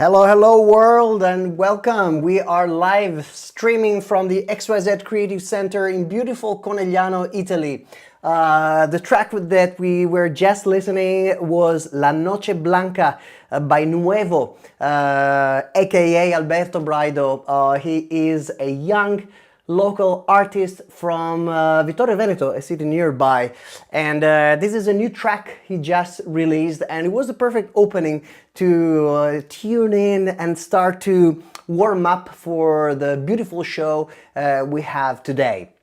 Hello, hello world and welcome. We are live streaming from the XYZ Creative Center in beautiful Conegliano, Italy. The track that we were just listening was La Noche Blanca by Nuevo, aka Alberto Braido. He is a young local artist from Vittorio Veneto, a city nearby, and this is a new track he just released, and it was the perfect opening to tune in and start to warm up for the beautiful show we have today.